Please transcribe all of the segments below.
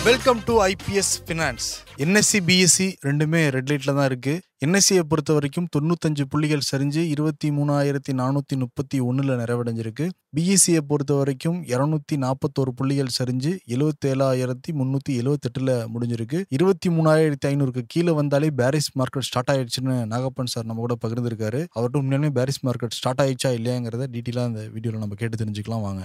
Welcome to IPS finance. NSC BSc ரெண்டுமே red லைட்டில் தான் இருக்குது. என்எஸ்சியை பொறுத்த வரைக்கும் 95 புள்ளிகள் சரிஞ்சு 23,431 நிறைவடைஞ்சிருக்கு. பிஎஸ்சியை பொறுத்த வரைக்கும் 241 புள்ளிகள் சரிஞ்சு 77,378 முடிஞ்சிருக்கு. 23,500 கீழே வந்தாலே பேரிஸ் மார்க்கெட் ஸ்டார்ட் ஆயிடுச்சுன்னு நாகப்பன் சார் நம்ம கூட பகிர்ந்துருக்காரு. அவர்கிட்ட உண்மையிலுமே பேரிஸ் மார்க்கெட் ஸ்டார்ட் ஆயிடுச்சா இல்லையாங்கிறத டீட்டெயிலாக அந்த வீடியோவில் நம்ம கேட்டு தெரிஞ்சுக்கலாம் வாங்க.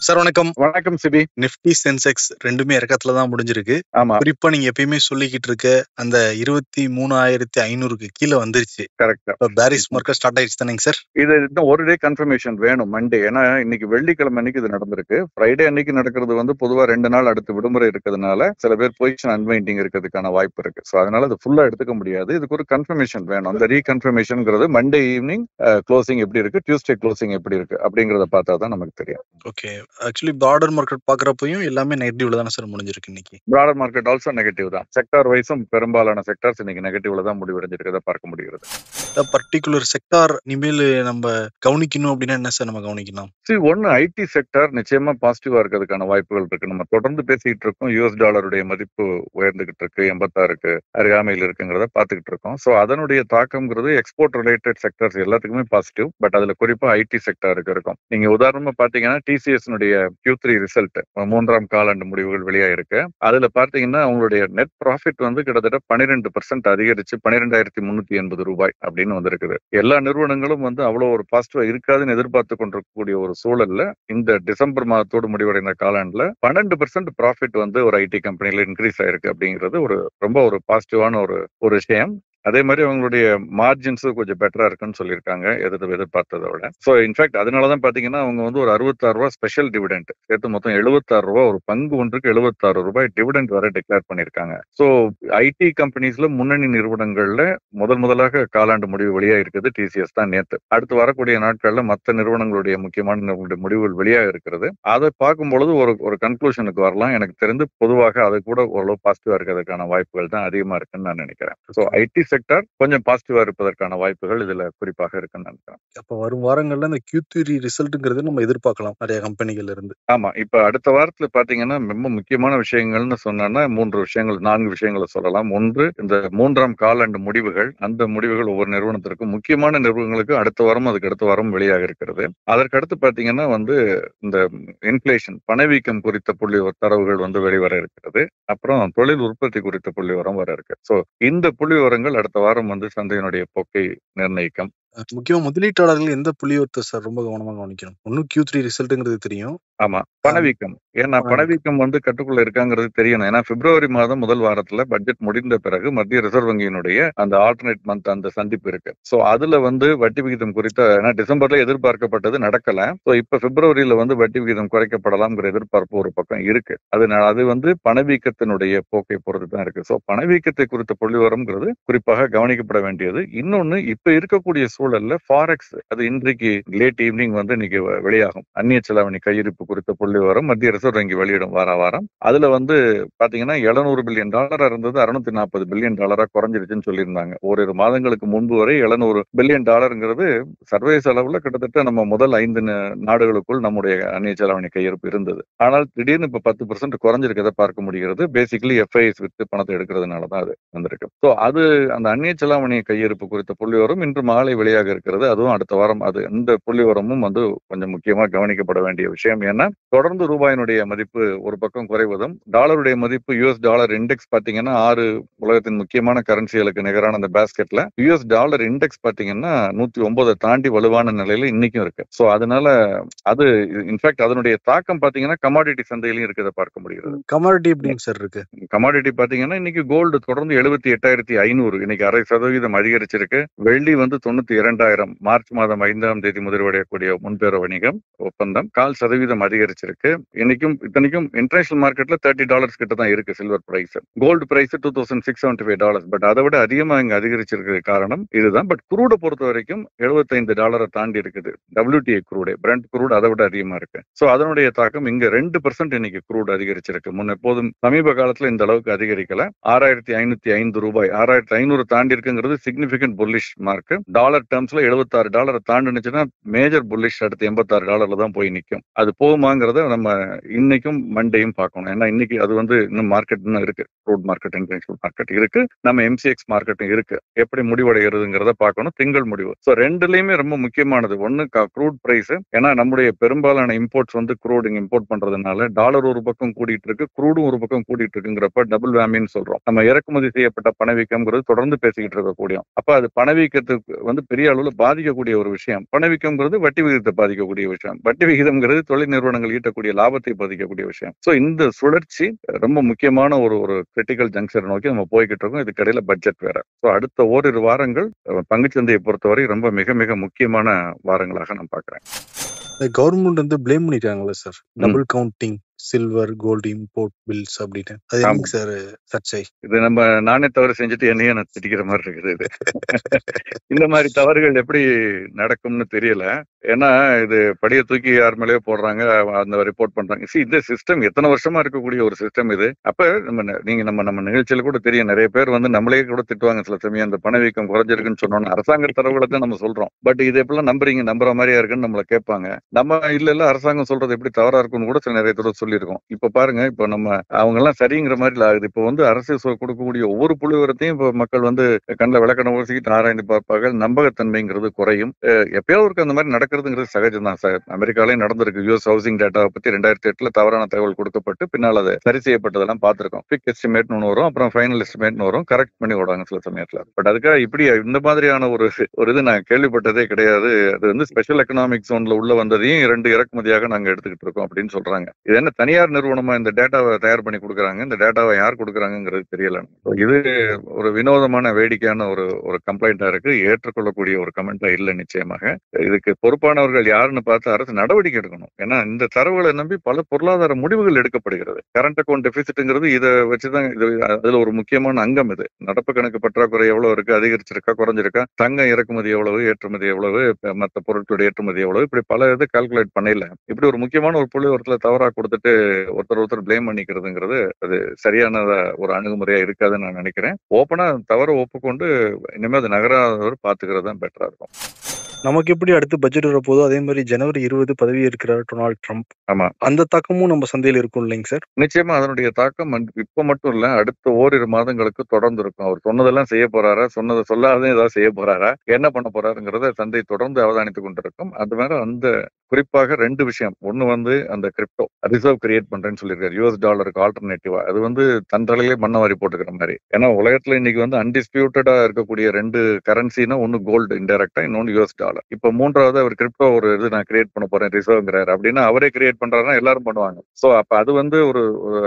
சார் வணக்கம். வணக்கம் சிபி. நிஃப்டி சென்செக்ஸ் ரெண்டுமே இறக்கத்துல தான் முடிஞ்சிருக்கு. ஆமா, குறிப்பா நீங்க எப்பயுமே சொல்லிக்கிட்டு இருக்க அந்த 23,500 கீழே வந்துருச்சு. கரெக்டா. பாரிஸ் மார்க்கெட் ஸ்டார்ட் ஆயிடுச்சு தானேங்க சார்? இது இன்னும் ஒரு டே கன்ஃபர்மேஷன் வேணும் மண்டே. ஏன்னா இன்னைக்கு வெள்ளிக்கிழமை அன்னைக்கு இது நடந்திருக்கு. ஃப்ரைடே அன்னைக்கு நடக்கிறது பொதுவா 2 நாள் அடுத்து விடுமுறை இருக்கிறதுனால சில பேர் பொசிஷன் அன்வைண்டிங் இருக்கிறதுக்கான வாய்ப்பு இருக்கு. ஸோ அதனால அது ஃபுல்லா எடுத்துக்க முடியாது. இதுக்கு ஒரு கன்ஃபர்மேஷன் வேணும். அந்த ரீகன்ஃபர்மேஷன்ங்கிறது மண்டே ஈவினிங் க்ளோசிங் எப்படி இருக்கு, டியூஸ்டே க்ளோசிங் எப்படி இருக்கு அப்படிங்கறத பார்த்தா தான் நமக்கு தெரியும். ஓகே, ஆக்சுவலி பார்டர் மார்க்கெட் பாக்குறப்பையும் எல்லாமே நெகட்டிவ்ல தானே சார் முடிஞ்சிருக்கு இன்னைக்கு? பிராடர் மார்க்கெட் ஆல்சோ நெகட்டிவ் தான். செக்டார் வைஸும் பெரும்பாலான செக்டார்ஸ் இன்னைக்கு நெகட்டிவ்ல தான் முடிவடைஞ்சிருக்கிறத பார்க்க முடிகிறது. பர்டிகுலர் செக்டார் இனிமேல் நம்ம கவனிக்கணும் அப்படின்னா என்ன சார் நம்ம கவனிக்கணும்? ஒன்னு ஐடி செக்டார் நிச்சயமா பாசிட்டிவா இருக்கிறதுக்கான வாய்ப்புகள் இருக்கு. நம்ம தொடர்ந்து பேசிட்டு இருக்கோம். யூஎஸ் டாலருடைய மதிப்பு உயர்ந்துகிட்டு இருக்கு, 86க்கு அருகாமையில் இருக்குங்கிறத பாத்துக்கிட்டு இருக்கோம். சோ அதனுடைய தாக்கம்ங்கிறது எக்ஸ்போர்ட் ரிலேட்டட் செக்டர்ஸ் எல்லாத்துக்குமே பாசிட்டிவ். பட் அதுல குறிப்பா ஐடி செக்டாருக்கு இருக்கும். நீங்க உதாரணமா பாத்தீங்கன்னா டிசிஎஸ் Q3 ரிசல்ட் 3ஆம் காலாண்டு முடிவுகள் வெளியாயிருக்கு. அதுல பாத்தீங்கன்னா அவங்களுடைய நெட் ப்ராஃபிட் கிட்டத்தட்ட 12% அதிகரிச்சு 12,380 ரூபாய் அப்படின்னு வந்திருக்குது. எல்லா நிறுவனங்களும் அவ்வளவு ஒரு பாசிட்டிவா இருக்காதுன்னு எதிர்பார்த்து கொண்டிருக்கக்கூடிய ஒரு சூழல்ல இந்த டிசம்பர் மாதத்தோடு முடிவடைந்த காலாண்டுல 12% ப்ராஃபிட் ஒரு ஐடி கம்பெனில இன்க்ரீஸ் ஆயிருக்கு அப்படிங்கிறது ரொம்ப ஒரு பாசிட்டிவான ஒரு விஷயம். அதே மாதிரி அவங்களுடைய மார்ஜின்ஸ் கொஞ்சம் பெட்டரா இருக்குன்னு சொல்லியிருக்காங்க எதிர்பார்த்ததை விட. ஸோ இன்ஃபேக்ட் அதனாலதான் பாத்தீங்கன்னா அவங்க ஒரு 66 ரூபாய் ஸ்பெஷல் டிவிடெண்ட் சேர்த்து மொத்தம் 76 ரூபாய், ஒரு பங்கு ஒன்றுக்கு 76 ரூபாய் டிவிடெண்ட் வர டிக்ளேர் பண்ணியிருக்காங்க. ஸோ ஐடி கம்பெனிஸ்ல முன்னணி நிறுவனங்கள்ல முதலாக காலாண்டு முடிவு வெளியாக இருக்குது டிசிஎஸ் தான் நேத்து. அடுத்து வரக்கூடிய நாட்கள்ல மற்ற நிறுவனங்களுடைய முக்கியமான முடிவுகள் வெளியாக இருக்கிறது. அதை பார்க்கும் பொழுது ஒரு கன்க்ளூஷனுக்கு வரலாம். எனக்கு தெரிந்து பொதுவாக அது கூட ஓரளவு பாசிட்டிவா இருக்கிறதுக்கான வாய்ப்புகள் தான் அதிகமா இருக்குன்னு நான் நினைக்கிறேன். ஸோ ஐடி செக்டர் கொஞ்சம் பாசிட்டிவா இருப்பதற்கான வாய்ப்புகள் இதுல குறிப்பாக இருக்குன்னு நினைக்கிறேன். அப்ப வரும் வாரங்கள்ல இந்த Q3 ரிசல்ட்ங்கிறது நம்ம எதிர்பார்க்கலாம் நிறைய கம்பெனிகள் இருந்து. ஆமா, இப்ப அடுத்த வாரத்துல பாத்தீங்கன்னா ரொம்ப முக்கியமான விஷயங்கள்னு சொன்னா 4 விஷயங்களை சொல்லலாம். ஒன்று, இந்த 3ஆம் காலாண்டு முடிவுகள். அந்த முடிவுகள் ஒவ்வொரு நிறுவனத்திற்கும் முக்கியமான நிறுவனங்களுக்கு அடுத்த வாரம் அதுக்கு அடுத்த வாரம் வெளியாக இருக்கிறது. அதற்கடுத்து பாத்தீங்கன்னா இந்த இன்ஃபிளேஷன் பணவீக்கம் குறித்த புள்ளி தரவுகள் வெளிவர இருக்கிறது. அப்புறம் தொழில் உற்பத்தி குறித்த புள்ளி விவரம் வர இருக்கு. சோ இந்த புள்ளி விவரங்கள் அடுத்த வாரம் சந்தையினுடைய போக்கை நிர்ணயிக்கும். முக்கியமா முதலீட்டாளர்கள் எந்த புள்ளிவரத்தை சார் ரொம்ப கவனமா கவனிக்கணும்? ஒன்னும் Q3 ரிசல்ட்ங்கிறது தெரியும். ஆமா, பணவீக்கம். ஏன்னா பணவீக்கம் கட்டுக்குள்ள இருக்காங்கிறது தெரியணும். ஏன்னா பிப்ரவரி மாதம் முதல் வாரத்துல பட்ஜெட் முடிந்த பிறகு மத்திய ரிசர்வ் வங்கியினுடைய அந்த ஆல்டர்னேட் மந்த் அந்த சந்திப்பு இருக்கு. சோ அதுல வட்டி விகிதம் குறித்த, ஏன்னா டிசம்பர்ல எதிர்பார்க்கப்பட்டது நடக்கல. சோ இப்ப பிப்ரவரியில வட்டி விகிதம் குறைக்கப்படலாம்ங்கிற எதிர்பார்ப்பு ஒரு பக்கம் இருக்கு. அது பணவீக்கத்தினுடைய போக்கை பொறுத்து தான் இருக்கு. சோ பணவீக்கத்தை குறித்த புள்ளிவரம்ங்கிறது குறிப்பாக கவனிக்கப்பட வேண்டியது. இன்னொன்னு, இப்ப இருக்கக்கூடிய சூழல்ல ஃபாரெக்ஸ் அது இன்றைக்கு லேட் ஈவினிங் இன்னைக்கு வெளியாகும். அந்நிய செலாவணி கையிருப்பு குறித்த புள்ளி விவரம் மத்திய ரிசர்வ் வங்கி வெளியிடும் வாரம். அதுல பாத்தீங்கன்னா $700 பில்லியன் இருந்தது $640 பில்லியன் குறைஞ்சிருச்சுன்னு சொல்லியிருந்தாங்க. ஓரிரு மாதங்களுக்கு முன்பு வரை $700 பில்லியன் சர்வதேச அளவுல கிட்டத்தட்ட நம்ம முதல் 5 நாடுகளுக்குள் நம்முடைய அந்நிய செலாவணி கையிருப்பு இருந்தது. ஆனால் திடீர்னு இப்ப 10% குறைஞ்சிருக்கதை பார்க்க முடிகிறது. பேசிக்கலி எஃப்ஐஎஸ் வித்து பணத்தை எடுக்கிறதுனாலதான் அது வந்திருக்கு. சோ அது அந்த அந்நிய செலாவணி கையிருப்பு குறித்த புள்ளி விவரம் இன்று மாலை வெளியாக இருக்கிறது. அதுவும் அடுத்த வாரம் இந்த புள்ளி விவரமும் கொஞ்சம் முக்கியமா கவனிக்கப்பட வேண்டிய விஷயம். ஏன்னா தொடர்ந்து ரூபாயினுடைய மதிப்பு ஒரு பக்கம் குறைவதும், டாலருடைய மதிப்பு யூஎஸ் டாலர் இண்டெக்ஸ் பாத்தீங்கன்னா 6 உலகத்தின் முக்கியமான கரன்சிகளுக்கு நிகரான அந்த பேஸ்கெட்ல யூஎஸ் டாலர் இண்டெக்ஸ் பாத்தீங்கன்னா 109 தாண்டி வலுவான நிலையில இன்னைக்கும் இருக்கு. சோ அதனால அது இன்ஃபேக்ட் அதனுடைய தாக்கம் பாத்தீங்கன்னா கமாடிட்டி சந்தையிலும் இருக்கிறத பார்க்க முடிகிறது. கமாடிட்டி எப்படிங்க சார் இருக்கு? கமாடிட்டி பாத்தீங்கன்னா இன்னைக்கு கோல்டு தொடர்ந்து 78,500 இன்னைக்கு 0.5% அதிகரிச்சிருக்கு. வெள்ளி 92,000 மார்ச் மாதம் 5ஆம் தேதி முதல்வடையக்கூடிய முன்பேற வணிகம் ஒப்பந்தம் 0.25% அதிகரிச்சிருக்கு. இத்தனைக்கும் இன்டர்நேஷனல் மார்க்கெட்ல $30 கிட்ட தான் இருக்கு silver price. Gold price $2,675. But அதை விட அதிகமா இங்க அதிகரிச்சிருக்கிறது காரணம் இதுதான். பட் குரூட பொறுத்த வரைக்கும் $75 தாண்டி இருக்குது. WTI குரூடு, பிரெண்ட் குரூட் அதை விட அதிகமா இருக்கு. சோ அதனுடைய தாக்கம் இங்க 2% இன்னைக்கு குரூட் அதிகரிச்சிருக்கு. முன்ன எப்போதும் சமீப காலத்துல இந்த அளவுக்கு அதிகரிக்கல. $6,505 6,500 தாண்டி இருக்குங்கிறது significant bullish mark. Dollar market டேர்ம்ஸ்ல $76 தாண்டுனுச்சுன்னா மேஜர் புல்லிஷ் அடுத்து $86 தான் போய் நிற்கும். அது போகுமாங்கிறத நம்ம இன்னைக்கும் மண்டேயும் பார்க்கணும். ஏன்னா இன்னைக்கு அது இன்னும் மார்க்கெட் இன்னும் இருக்கு. க்ரூட் மார்க்கெட், இன்டர்நேஷனல் மார்க்கெட் இருக்கு, நம்ம எம்சிஎக்ஸ் மார்க்கெட்டும் இருக்கு. எப்படி முடிவடைகிறதுங்கிறத பார்க்கணும். திங்கள் முடிவு. ஸோ ரெண்டுலயுமே ரொம்ப முக்கியமானது ஒன்னு க்ரூட் பிரைஸ். ஏன்னா நம்முடைய பெரும்பாலான இம்போர்ட்ஸ் க்ரூட் இம்போர்ட் பண்றதுனால டாலர் ஒரு பக்கம் கூடிட்டு இருக்கு, க்ரூடும் ஒரு பக்கம் கூடிட்டு இருக்குங்கிறப்ப டபுள் வேமின்னு சொல்றோம். நம்ம இறக்குமதி செய்யப்பட்ட பணவீக்கம்ங்கிறது தொடர்ந்து பேசிக்கிட்டு இருக்கக்கூடிய, அப்ப அது பணவீக்கத்துக்கு பெரிய அளவுல பாதிக்கக்கூடிய ஒரு விஷயம். பணவீக்கம்ங்கிறது வட்டி விகிதத்தை பாதிக்கக்கூடிய விஷயம். வட்டி விகிதம்ங்கிறது தொழில் நிறுவனங்கள் ஈட்டக்கூடிய லாபத்தை பாதிக்கக்கூடிய விஷயம். ஸோ இந்த சுழற்சி ரொம்ப முக்கியமான ஒரு கிரிட்டிக்கல் ஜங்ஷன் நோக்கி நம்ம போய்கிட்டு இருக்கோம். இதுக்கு இடையில பட்ஜெட் வேற. ஸோ அடுத்த ஓரிரு வாரங்கள் பங்குச்சந்தையை பொறுத்தவரை ரொம்ப மிக மிக முக்கியமான வாரங்களாக நான் பார்க்கிறேன். கவர்மெண்ட் பிளேம் பண்ணிட்டாங்களா sir, double counting silver gold import bills அப்படின்னு? அது என்னங்க சார் சர்ச்சை? இது நம்ம நானே தவறு செஞ்சுட்டு என்னையே நான் திட்டிக்கிற மாதிரி இருக்குது. இது இந்த மாதிரி தவறுகள் எப்படி நடக்கும்னு தெரியல. ஏன்னா இது படியை தூக்கி யார் மேலேயோ போடுறாங்க, அந்த ரிப்போர்ட் பண்றாங்க. இந்த சிஸ்டம் எத்தனை வருஷமா இருக்கக்கூடிய ஒரு சிஸ்டம் இது. அப்ப நம்ம நிகழ்ச்சியில கூட தெரியும், நிறைய பேர் நம்மளே கூட திட்டுவாங்க சில சமயம். அந்த பணவீக்கம் குறைஞ்சிருக்குன்னு சொன்னோம்னா அரசாங்க தரவுகளை தான் நம்ம சொல்றோம். பட் இது எப்படிலாம் நம்புறீங்க, நம்புற மாதிரியா இருக்குன்னு நம்மள கேட்பாங்க. நம்ம இல்ல அரசாங்கம் சொல்றது எப்படி தவறா இருக்குன்னு கூட சில நிறைய தடவை சொல்லியிருக்கோம். இப்ப பாருங்க, இப்ப நம்ம அவங்க எல்லாம் சரிங்கிற மாதிரி ஆகுது. இப்ப அரசு கொடுக்கக்கூடிய ஒவ்வொரு புள்ளிவரத்தையும் இப்ப மக்கள் கண்ணில் விளக்கணம் ஊசிக்கிட்டு ஆராய்ந்து பார்ப்பார்கள். நம்பகத்தன்மைங்கிறது குறையும். எப்பயாவது அந்த மாதிரி நடக்கிறதுங்கிறது சகஜம் தான் சார். அமெரிக்காலையும் நடந்திருக்கு. யூஎஸ் ஹவுசிங் டேட்டாவை பத்தி 2008 தவறான தகவல் கொடுக்கப்பட்டு பின்னால் அதை சரி செய்யப்பட்டதெல்லாம் பார்த்திருக்கோம். பிக் எஸ்டிமேட் ஒன்று வரும், அப்புறம் ஃபைனல் எஸ்டிமேட் வரும், கரெக்ட் பண்ணி விடுவாங்க சில சமயத்துல. பட் அதுக்காக இப்படி இந்த மாதிரியான ஒரு இது நான் கேள்விப்பட்டதே கிடையாது. அது ஸ்பெஷல் எக்கனாமிக் ஜோன்ல உள்ள வந்ததையும் 2 இறக்குமதியாக நாங்க எடுத்துக்கிட்டு இருக்கோம் அப்படின்னு சொல்றாங்க. இது என்ன தனியார் நிறுவனமா இந்த டேட்டாவை தயார் பண்ணி கொடுக்குறாங்க? இந்த டேட்டாவை யார் கொடுக்குறாங்கிறது தெரியல. இது ஒரு வினோதமான வேடிக்கையான ஒரு கம்ப்ளைண்டா இருக்கு. ஏற்றுக்கொள்ளக்கூடிய ஒரு கமெண்டா இல்லை நிச்சயமாக. இதுக்கு பொறுப்பானவர்கள் யாருன்னு பார்த்து அரசு நடவடிக்கை எடுக்கணும். ஏன்னா இந்த தரவுகளை நம்பி பல பொருளாதார முடிவுகள் எடுக்கப்படுகிறது. கரண்ட் அக்கௌண்ட் டெபிசிட்ங்கிறது இதை வச்சுதான். அதுல ஒரு முக்கியமான அங்கம் இது. நடப்பு கணக்கு பற்றாக்குறை எவ்வளவு இருக்கு, அதிகரிச்சிருக்கா, குறைஞ்சிருக்கா, தங்க இறக்குமதி எவ்வளவு, ஏற்றுமதி எவ்வளவு, மற்ற பொருட்களுடைய ஏற்றுமதி எவ்வளவு, இப்படி பல இது கால்குலேட் பண்ணல. இப்படி ஒரு முக்கியமான ஒரு புள்ளி ஒருத்தர் தவறா கொடுத்துட்டு ஒருத்தர் பிளேம் பண்ணிக்கிறதுங்கிறது அது சரியானதா ஒரு அணுகுமுறையா இருக்காதுன்னு நான் நினைக்கிறேன். ஓப்பனா தவற ஒப்புக்கொண்டு இனிமே அது நகராதவர் பாத்துக்கிறது தான் பெட்டரா இருக்கும். நமக்கு எப்படி அடுத்து பட்ஜெட் வரப்போதோ அதே மாதிரி ஜனவரி 20 பதவி இருக்கிறார் டொனால்ட் ட்ரம்ப். ஆமா, அந்த தாக்கமும் நம்ம சந்தையில் இருக்கும் இல்லைங்க சார்? நிச்சயமா அதனுடைய தாக்கம் இப்ப மட்டும் இல்ல, அடுத்த ஓரிரு மாதங்களுக்கு தொடர்ந்து இருக்கும். அவர் சொன்னதெல்லாம் செய்ய போறாரா, சொன்னதை சொல்லாத ஏதாவது செய்ய போறாரா, என்ன பண்ண போறாருங்கிறத சந்தை தொடர்ந்து அவதானித்துக் கொண்டிருக்கும். அது மேல அந்த குறிப்பாக 2 விஷயம். ஒண்ணு அந்த கிரிப்டோ ரிசர்வ் கிரியேட் பண்றேன்னு சொல்லியிருக்காரு. யூஎஸ் டாலருக்கு ஆல்டர்னேட்டிவா. அது தன்றையிலே மண்ண வாரி போட்டுக்கிற மாதிரி. ஏன்னா உலகத்துல இன்னைக்கு அன்டிஸ்பியூட்டடா இருக்கக்கூடிய 2 கரன்சினா, ஒன்னு கோல்டு இன்டைரக்டா, இன்னொன்னு யூஎஸ் டாலர். இப்ப மூன்றாவது அவர் கிரிப்டோ ஒரு இது நான் கிரியேட் பண்ண போறேன் ரிசர்வ்ங்கிறாரு அப்படின்னா, அவரே கிரியேட் பண்றாருன்னா எல்லாரும் பண்ணுவாங்க. சோ அப்ப அது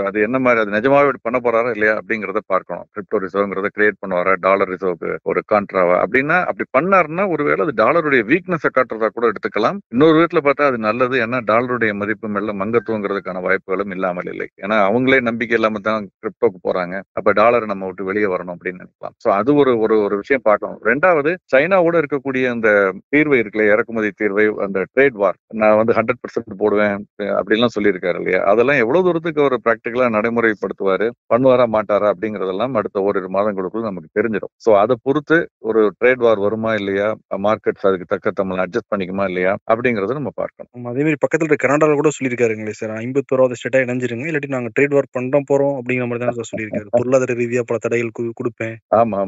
அது என்ன மாதிரி, அது நிஜமாவே பண்ண போறாரா இல்லையா அப்படிங்கறத பார்க்கணும். கிரிப்டோ ரிசர்வ்ங்கிறத கிரியேட் பண்ணுவாரா, டாலர் ரிசர்வ்க்கு ஒரு கான்ட்ராவா அப்படின்னா, அப்படி பண்ணாருன்னா ஒருவேளை அது டாலருடைய வீக்னஸை காட்டுறதா கூட எடுத்துக்கலாம். இன்னொரு விதத்துல பார்த்தா அது நல்லது. ஏன்னா டாலருடைய மதிப்பு மெல்ல மங்கத்துவங்கிறதுக்கான வாய்ப்புகளும் இல்லாமல் இல்லை. ஏன்னா அவங்களே நம்பிக்கை இல்லாம தான் கிரிப்டோக்கு போறாங்க. அப்ப டாலர் நம்ம விட்டு வெளியே வரணும் அப்படின்னு நினைக்கலாம். சோ அது ஒரு விஷயம் பார்க்கணும். 2வது, சைனாவோட இருக்கக்கூடிய அந்த தீர்வை இருக்குல்ல, இறக்குமதி தீர்வை, அந்த ட்ரேட் வார், நான் 100% போடுவேன் அப்படின்லாம் சொல்லியிருக்காரு இல்லையா, அதெல்லாம் எவ்வளவு தூரத்துக்கு அவர் பிராக்டிகலா நடைமுறைப்படுத்துவாரு, பண்ணுவாரா மாட்டாரா அப்படிங்கறதெல்லாம் அடுத்த ஓரிரு மாதங்களுக்குள்ள நமக்கு தெரிஞ்சிடும். சோ அதை பொறுத்து ஒரு ட்ரேட் வார் வருமா இல்லையா, மார்க்கெட்ஸ் அதுக்கு தக்க நம்மளை அட்ஜஸ்ட் பண்ணிக்குமா இல்லையா அப்படிங்கறத நம்ம பார்க்கணும். அதே மாதிரி பக்கத்துல கனடால கூட சொல்லியிருக்காருங்களே சார், 51வது ஸ்டேட்டா இணைஞ்சிருங்க, இல்லாட்டி நாங்க ட்ரேட் வார் பண்ண போறோம் அப்படிங்கிற மாதிரி தான் சொல்லியிருக்காரு. பொருளாதார ரீதியா பல தடைகள் கொடுப்பேன்,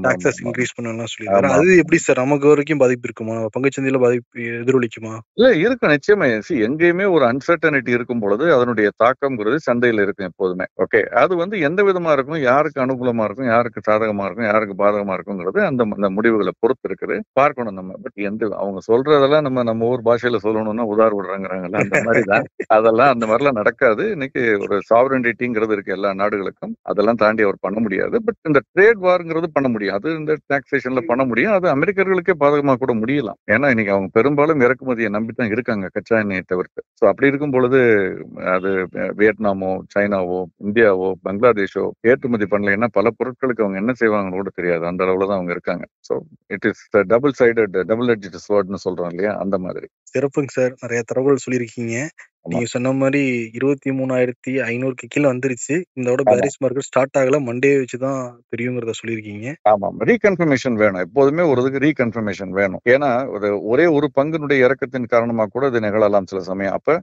டாக்ஸஸ் இன்க்ரீஸ் பண்ணலாம் சொல்லியிருக்காரு. அது எப்படி சார் நமக்கு வரைக்கும் பாதிப்பு இருக்குமா, பங்குச்சந்தையில பாதிப்பு எதிரொலிக்குமா? இல்ல, இருக்கும் நிச்சயமா. எங்கேயுமே ஒரு அன்சர்டனிட்டி இருக்கும் பொழுது அதனுடைய தாக்கம்ங்கிறது சந்தையில இருக்கும் எப்போதுமே. ஓகே, அது எந்த விதமா இருக்கும், யாருக்கு அனுகூலமா இருக்கும், யாருக்கு சாதகமா இருக்கும், யாருக்கு பாதகமா இருக்குங்கிறது அந்த முடிவுகளை பொறுத்து இருக்குது, பார்க்கணும் நம்ம. பட் அவங்க சொல்றதெல்லாம் நம்ம ஊர் பாஷையில சொல்லணும்னா உதார் விடுறாங்கிறாங்கல்ல, அந்த மாதிரி தான். அதெல்லாம் அந்த மாதிரிலாம் நடக்காது. இன்னைக்கு ஒரு சாவரனிட்டிங்கிறது இருக்கு எல்லா நாடுகளுக்கும். அதெல்லாம் தாண்டி அவர் பண்ண முடியாது. பட் இந்த ட்ரேட் வார்ங்கிறது பண்ண முடியும். அது இந்த டாக்ஸேஷன்ல பண்ண முடியும். அது அமெரிக்கர்களுக்கே பாதகமா கூட முடியலாம். ஏன்னா இன்னைக்கு அவங்க பெரும்பாலும் இறக்குமதியை நம்பித்தான் இருக்காங்க, கச்சா எண்ணெயை தவிர்த்து. ஸோ அப்படி இருக்கும் பொழுது அது வியட்நாமோ, சைனாவோ, இந்தியாவோ, பங்களாதேஷோ ஏற்றுமதி பண்ணலைன்னா பல பொருட்களுக்கு அவங்க என்ன செய்வாங்கன்னு கூட தெரியாது. அந்த அளவுல தான் அவங்க இருக்காங்க. So it is double edged ஸ்வர்ட்னு சொல்றோம் இல்லையா, அந்த மாதிரி. சிறப்புங்க சார், நிறைய தகவல் சொல்லியிருக்கீங்க. நீங்க சொன்ன மாரி 23,500க்கு கீழ வந்துருச்சு. இதோட ஆமா. பேரிஸ் மார்க்கெட் ஸ்டார்ட் ஆகல. மண்டே வச்சு தான் தெரியுங்கிறத சொல்லியிருக்கீங்க. ஆமாம். ரீகன்ஃபர்மேஷன் வேணும். எப்போதுமே ஒரு இதுக்கு ரீகன்ஃபர்மேஷன் வேணும். ஏன்னா, ஒரே ஒரு பங்கினுடைய இறக்கத்தின் காரணமா கூட இது நிகழலாம் சில சமயம். அப்ப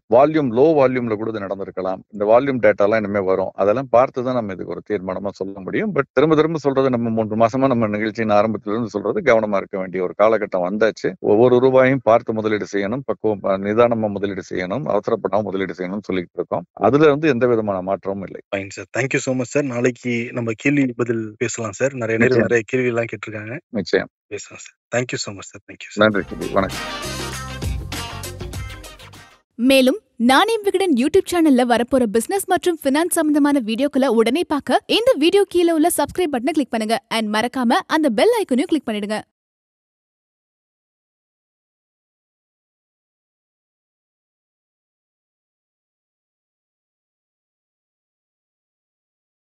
லோ வால்யூம்ல கூட இது நடந்திருக்கலாம். இந்த வால்யூம் டேட்டாலாம் இனிமே வரும். அதெல்லாம் பார்த்து தான் நம்ம இதுக்கு ஒரு தீர்மானமா சொல்ல முடியும். பட் திரும்ப சொல்றது நம்ம 3 மாசமா நம்ம நிகழ்ச்சியின் ஆரம்பத்திலிருந்து சொல்றது கவனமா இருக்க வேண்டிய ஒரு காலகட்டம் வந்தாச்சு. ஒவ்வொரு ரூபாயும் பார்த்து முதலீடு செய்யணும். நிதானமா முதலீடு செய்யணும். அவசரப்படாம முதலீடு செய்யணும்னு சொல்லிட்டு இருக்கோம். அதுல எந்த விதமான மாற்றமும் இல்லை. Fine sir. Thank you so much sir. நாளைக்கு நம்ம கேள்வி பதில் பேசலாம் சார். நிறைய கேள்வி எல்லாம் கேட்டிருக்காங்க. நிச்சயம் பேசலாம் sir. Thank you so much sir. Thank you sir. நன்றி. வணக்கம். மேலும் நாணயம் விகடன் யூடியூப் சேனல்ல வரப்போற பிசினஸ் மற்றும் பினான்ஸ் சம்பந்தமான வீடியோக்களை உடனே பார்க்க இந்த வீடியோ கீழே உள்ள சப்ஸ்கிரைப் பட்டனை கிளிக் பண்ணுங்க அண்ட் மறக்காம அந்த பெல் ஐக்கனையும் கிளிக் பண்ணிடுங்க.